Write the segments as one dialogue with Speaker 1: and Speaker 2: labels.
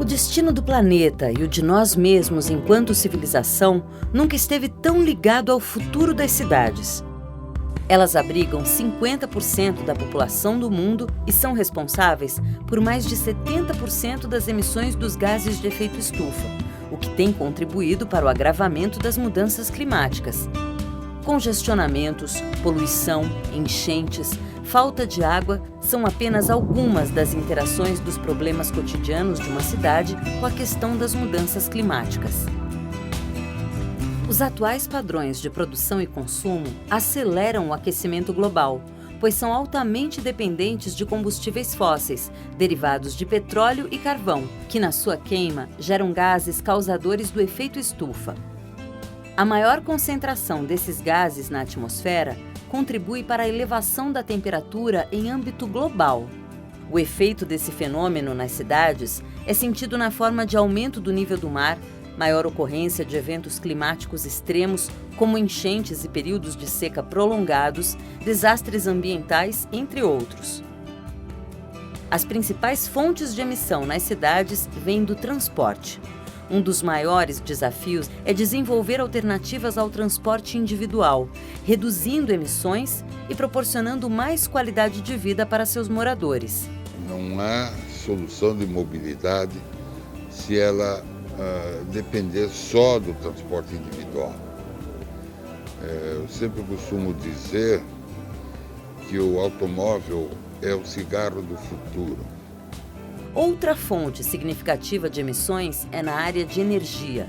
Speaker 1: O destino do planeta e o de nós mesmos enquanto civilização nunca esteve tão ligado ao futuro das cidades. Elas abrigam 50% da população do mundo e são responsáveis por mais de 70% das emissões dos gases de efeito estufa, o que tem contribuído para o agravamento das mudanças climáticas. Congestionamentos, poluição, enchentes, falta de água são apenas algumas das interações dos problemas cotidianos de uma cidade com a questão das mudanças climáticas. Os atuais padrões de produção e consumo aceleram o aquecimento global, pois são altamente dependentes de combustíveis fósseis, derivados de petróleo e carvão, que na sua queima geram gases causadores do efeito estufa. A maior concentração desses gases na atmosfera contribui para a elevação da temperatura em âmbito global. O efeito desse fenômeno nas cidades é sentido na forma de aumento do nível do mar, maior ocorrência de eventos climáticos extremos, como enchentes e períodos de seca prolongados, desastres ambientais, entre outros. As principais fontes de emissão nas cidades vêm do transporte. Um dos maiores desafios é desenvolver alternativas ao transporte individual, reduzindo emissões e proporcionando mais qualidade de vida para seus moradores.
Speaker 2: Não há solução de mobilidade se ela depender só do transporte individual. Eu sempre costumo dizer que o automóvel é o cigarro do futuro.
Speaker 1: Outra fonte significativa de emissões é na área de energia.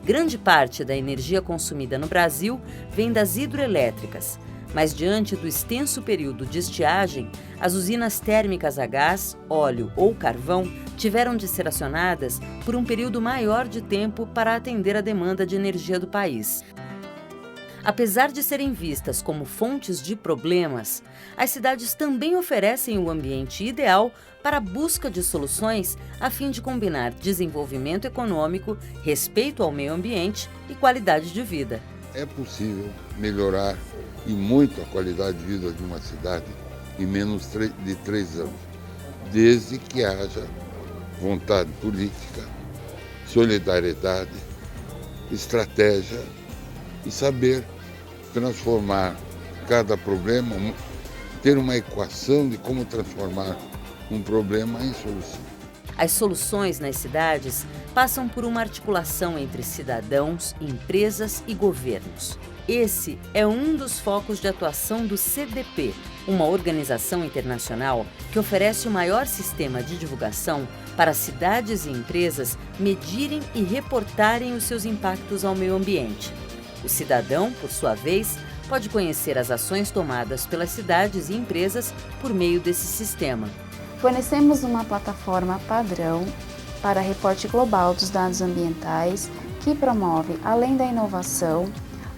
Speaker 1: Grande parte da energia consumida no Brasil vem das hidroelétricas, mas diante do extenso período de estiagem, as usinas térmicas a gás, óleo ou carvão tiveram de ser acionadas por um período maior de tempo para atender a demanda de energia do país. Apesar de serem vistas como fontes de problemas, as cidades também oferecem o ambiente ideal para a busca de soluções a fim de combinar desenvolvimento econômico, respeito ao meio ambiente e qualidade de vida.
Speaker 2: É possível melhorar e muito a qualidade de vida de uma cidade em menos de 3 anos, desde que haja vontade política, solidariedade, estratégia e saber transformar cada problema, ter uma equação de como transformar um problema em solução.
Speaker 1: As soluções nas cidades passam por uma articulação entre cidadãos, empresas e governos. Esse é um dos focos de atuação do CDP, uma organização internacional que oferece o maior sistema de divulgação para cidades e empresas medirem e reportarem os seus impactos ao meio ambiente. O cidadão, por sua vez, pode conhecer as ações tomadas pelas cidades e empresas por meio desse sistema.
Speaker 3: Fornecemos uma plataforma padrão para reporte global dos dados ambientais que promove, além da inovação,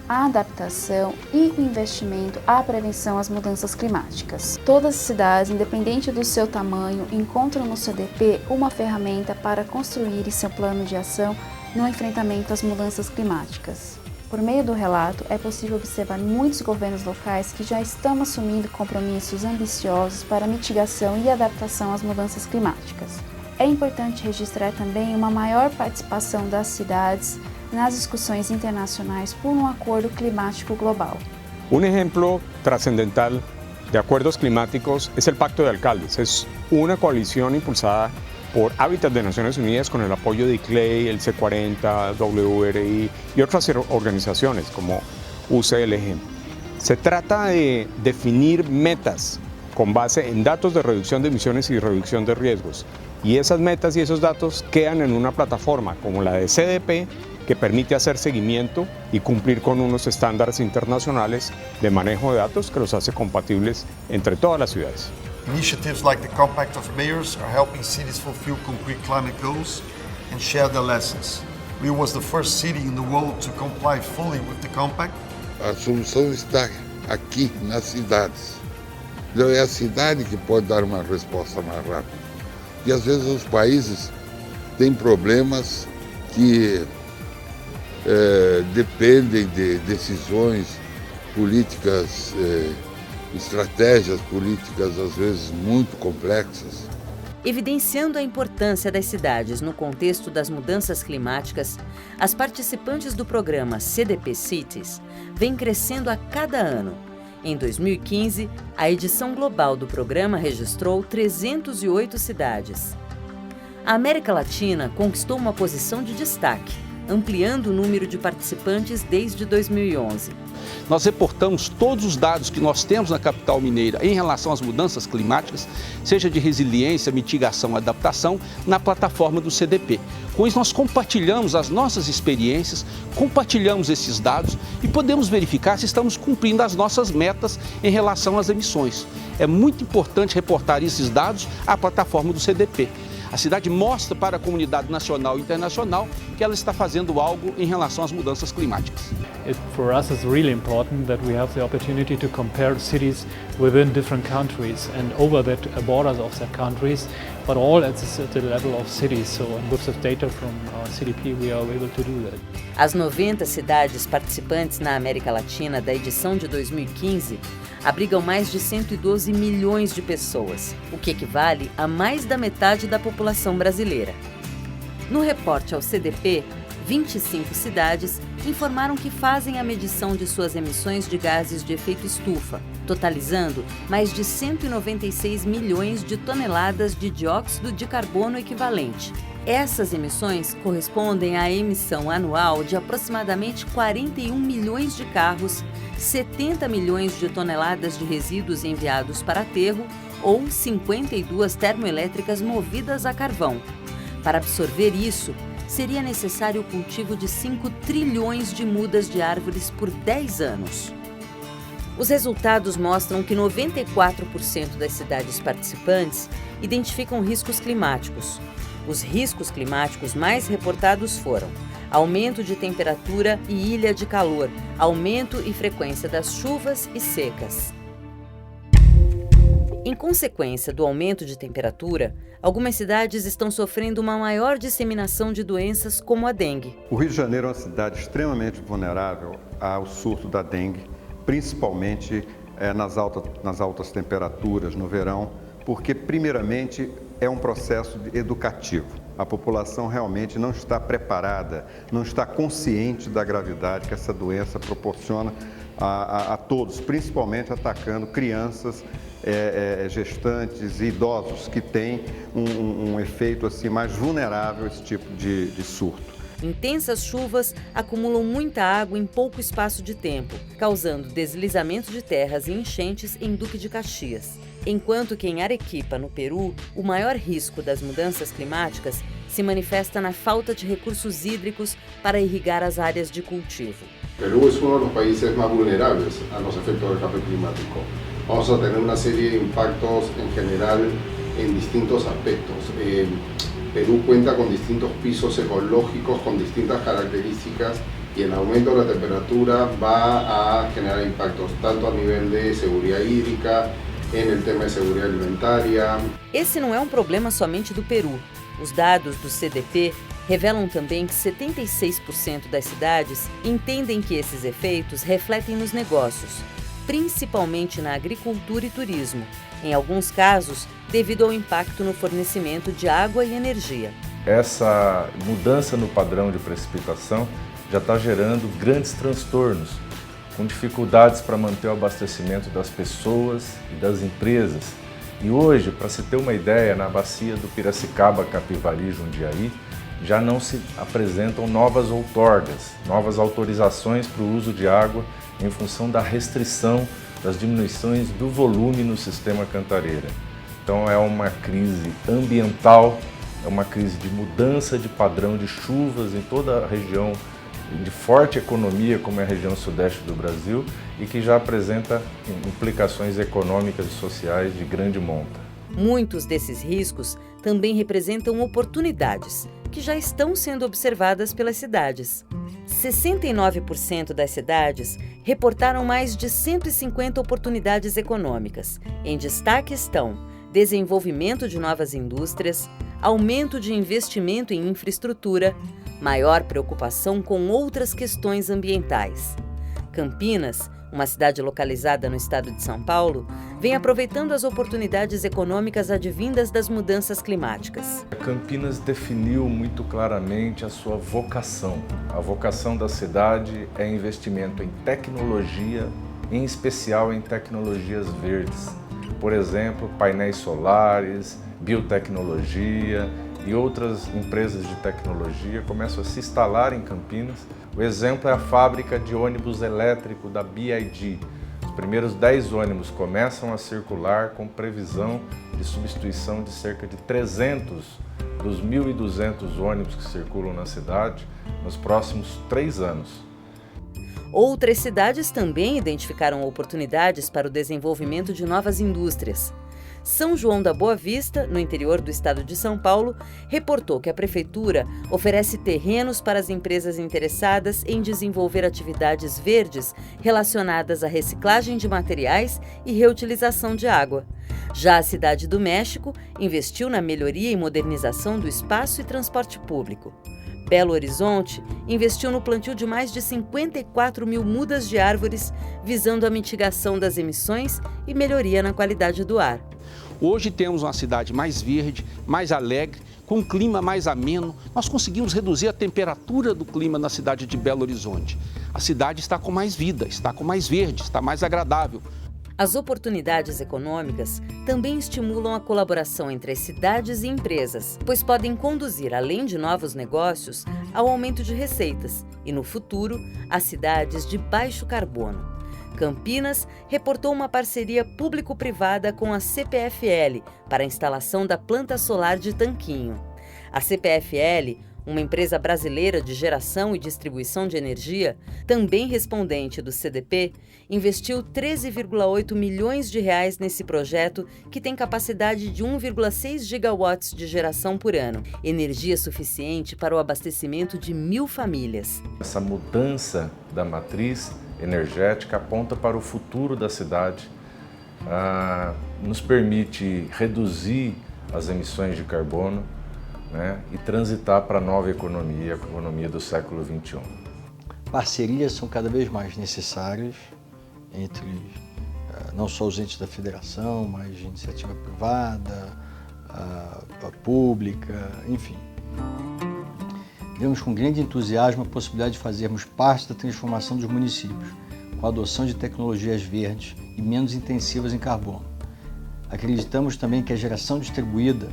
Speaker 3: a adaptação e o investimento à prevenção às mudanças climáticas. Todas as cidades, independente do seu tamanho, encontram no CDP uma ferramenta para construir seu plano de ação no enfrentamento às mudanças climáticas. Por meio do relato, é possível observar muitos governos locais que já estão assumindo compromissos ambiciosos para a mitigação e adaptação às mudanças climáticas. É importante registrar também uma maior participação das cidades nas discussões internacionais por um acordo climático global.
Speaker 4: Un ejemplo trascendental de acuerdos climáticos es el Pacto de Alcaldes. Es una coalición impulsada por Hábitat de Naciones Unidas con el apoyo de ICLEI, el C40, WRI y otras organizaciones como UCLG. Se trata de definir metas con base en datos de reducción de emisiones y reducción de riesgos. Y esas metas y esos datos quedan en una plataforma como la de CDP que permite hacer seguimiento y cumplir con unos estándares internacionales de manejo de datos que los hace compatibles entre todas las ciudades.
Speaker 5: Initiatives like the Compact of Mayors are helping cities fulfill concrete climate goals and share their lessons. Rio was the first city in the world to comply fully with the Compact.
Speaker 2: A solução está aqui nas cidades. Então é a cidade que pode dar uma resposta mais rápida. E às vezes os países têm problemas que dependem de decisões políticas, estratégias políticas às vezes muito complexas.
Speaker 1: Evidenciando a importância das cidades no contexto das mudanças climáticas, as participantes do programa CDP Cities vêm crescendo a cada ano. Em 2015, a edição global do programa registrou 308 cidades. A América Latina conquistou uma posição de destaque, ampliando o número de participantes desde 2011.
Speaker 6: Nós reportamos todos os dados que nós temos na capital mineira em relação às mudanças climáticas, seja de resiliência, mitigação, adaptação, na plataforma do CDP. Com isso, nós compartilhamos as nossas experiências, compartilhamos esses dados e podemos verificar se estamos cumprindo as nossas metas em relação às emissões. É muito importante reportar esses dados à plataforma do CDP. A cidade mostra para a comunidade nacional e internacional que ela está fazendo algo em relação às mudanças climáticas.
Speaker 7: For us it's really important that we have the opportunity to compare cities within different countries and over the borders of the countries, but all at the level of cities. So with the data from CDP we are able to do that.
Speaker 1: As 90 cidades participantes na América Latina da edição de 2015 abrigam mais de 112 milhões de pessoas, o que equivale a mais da metade da população brasileira. No reporte ao CDP, 25 cidades informaram que fazem a medição de suas emissões de gases de efeito estufa, totalizando mais de 196 milhões de toneladas de dióxido de carbono equivalente. Essas emissões correspondem à emissão anual de aproximadamente 41 milhões de carros, 70 milhões de toneladas de resíduos enviados para aterro ou 52 termoelétricas movidas a carvão. Para absorver isso, seria necessário o cultivo de 5 trilhões de mudas de árvores por 10 anos. Os resultados mostram que 94% das cidades participantes identificam riscos climáticos. Os riscos climáticos mais reportados foram aumento de temperatura e ilha de calor, aumento e frequência das chuvas e secas. Em consequência do aumento de temperatura, algumas cidades estão sofrendo uma maior disseminação de doenças como a dengue.
Speaker 8: O Rio de Janeiro é uma cidade extremamente vulnerável ao surto da dengue, principalmente nas altas temperaturas no verão, porque, primeiramente, é um processo educativo. A população realmente não está preparada, não está consciente da gravidade que essa doença proporciona a todos, principalmente atacando crianças, gestantes e idosos que têm um efeito assim, mais vulnerável a esse tipo de surto.
Speaker 1: Intensas chuvas acumulam muita água em pouco espaço de tempo, causando deslizamento de terras e enchentes em Duque de Caxias. Enquanto que em Arequipa, no Peru, o maior risco das mudanças climáticas se manifesta na falta de recursos hídricos para irrigar as áreas de cultivo.
Speaker 9: Perú es uno de los países más vulnerables a los efectos del cambio climático. Vamos a tener una serie de impactos en general en distintos aspectos. Perú cuenta con distintos pisos ecológicos con distintas características y el aumento de la temperatura va a generar impactos tanto a nivel de seguridad hídrica, en el tema de seguridad alimentaria.
Speaker 1: Esse não é um problema somente do Peru. Os dados do CDP revelam também que 76% das cidades entendem que esses efeitos refletem nos negócios, principalmente na agricultura e turismo, em alguns casos devido ao impacto no fornecimento de água e energia.
Speaker 10: Essa mudança no padrão de precipitação já está gerando grandes transtornos, com dificuldades para manter o abastecimento das pessoas e das empresas. E hoje, para se ter uma ideia, na bacia do Piracicaba, Capivari e Jundiaí, já não se apresentam novas outorgas, novas autorizações para o uso de água em função da restrição das diminuições do volume no sistema Cantareira. Então é uma crise ambiental, é uma crise de mudança de padrão de chuvas em toda a região de forte economia, como é a região sudeste do Brasil, e que já apresenta implicações econômicas e sociais de grande monta.
Speaker 1: Muitos desses riscos também representam oportunidades, que já estão sendo observadas pelas cidades. 69% das cidades reportaram mais de 150 oportunidades econômicas. Em destaque estão desenvolvimento de novas indústrias, aumento de investimento em infraestrutura, maior preocupação com outras questões ambientais. Campinas uma cidade localizada no estado de São Paulo, vem aproveitando as oportunidades econômicas advindas das mudanças climáticas.
Speaker 10: Campinas definiu muito claramente a sua vocação. A vocação da cidade é investimento em tecnologia, em especial em tecnologias verdes. Por exemplo, painéis solares, biotecnologia e outras empresas de tecnologia começam a se instalar em Campinas. O exemplo é a fábrica de ônibus elétrico da BYD. Os primeiros 10 ônibus começam a circular com previsão de substituição de cerca de 300 dos 1.200 ônibus que circulam na cidade nos próximos 3 anos.
Speaker 1: Outras cidades também identificaram oportunidades para o desenvolvimento de novas indústrias. São João da Boa Vista, no interior do estado de São Paulo, reportou que a prefeitura oferece terrenos para as empresas interessadas em desenvolver atividades verdes relacionadas à reciclagem de materiais e reutilização de água. Já a Cidade do México investiu na melhoria e modernização do espaço e transporte público. Belo Horizonte investiu no plantio de mais de 54 mil mudas de árvores, visando a mitigação das emissões e melhoria na qualidade do ar.
Speaker 6: Hoje temos uma cidade mais verde, mais alegre, com um clima mais ameno. Nós conseguimos reduzir a temperatura do clima na cidade de Belo Horizonte. A cidade está com mais vida, está com mais verde, está mais agradável.
Speaker 1: As oportunidades econômicas também estimulam a colaboração entre as cidades e empresas, pois podem conduzir, além de novos negócios, ao aumento de receitas e, no futuro, a cidades de baixo carbono. Campinas reportou uma parceria público-privada com a CPFL para a instalação da planta solar de Tanquinho. A CPFL, uma empresa brasileira de geração e distribuição de energia, também respondente do CDP, investiu 13,8 milhões de reais nesse projeto que tem capacidade de 1,6 gigawatts de geração por ano, energia suficiente para o abastecimento de 1.000 famílias.
Speaker 10: Essa mudança da matriz energética aponta para o futuro da cidade, nos permite reduzir as emissões de carbono, né, e transitar para a nova economia, a economia do século XXI.
Speaker 11: Parcerias são cada vez mais necessárias entre não só os entes da federação, mas iniciativa privada, a pública, enfim. Vemos com grande entusiasmo a possibilidade de fazermos parte da transformação dos municípios, com a adoção de tecnologias verdes e menos intensivas em carbono. Acreditamos também que a geração distribuída,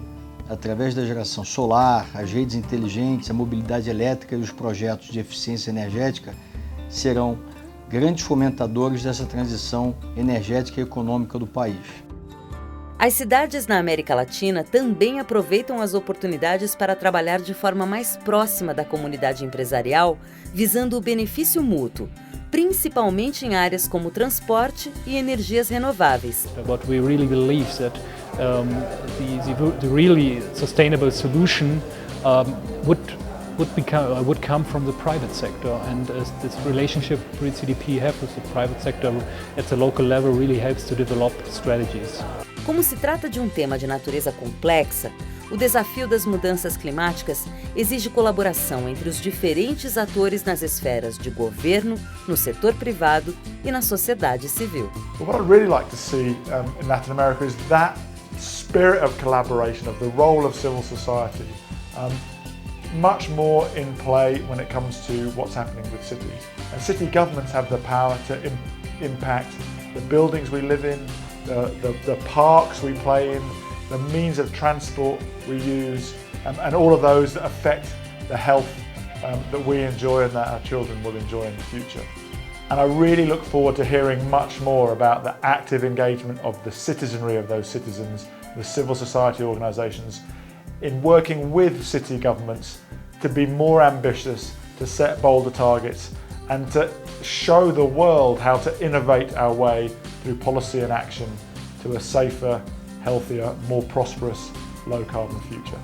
Speaker 11: através da geração solar, as redes inteligentes, a mobilidade elétrica e os projetos de eficiência energética, serão grandes fomentadores dessa transição energética e econômica do país.
Speaker 1: As cidades na América Latina também aproveitam as oportunidades para trabalhar de forma mais próxima da comunidade empresarial, visando o benefício mútuo, principalmente em áreas como transporte e energias renováveis.
Speaker 7: But we really believe that the really sustainable solution would come from the private sector, and this relationship that CDP have with the private sector at the local level really helps to develop strategies.
Speaker 1: Como se trata de um tema de natureza complexa, o desafio das mudanças climáticas exige colaboração entre os diferentes atores nas esferas de governo, no setor privado e na sociedade civil.
Speaker 12: What I'd really like to see in Latin America is that spirit of collaboration, of the role of civil society, much more in play when it comes to what's happening with cities. And city governments have the power to impact the buildings we live in, the parks we play in, the means of transport we use, and all of those that affect the health that we enjoy and that our children will enjoy in the future. And I really look forward to hearing much more about the active engagement of the citizenry of those citizens, the civil society organisations, in working with city governments to be more ambitious, to set bolder targets, and to show the world how to innovate our way through policy and action to a safer, healthier, more prosperous, low-carbon future.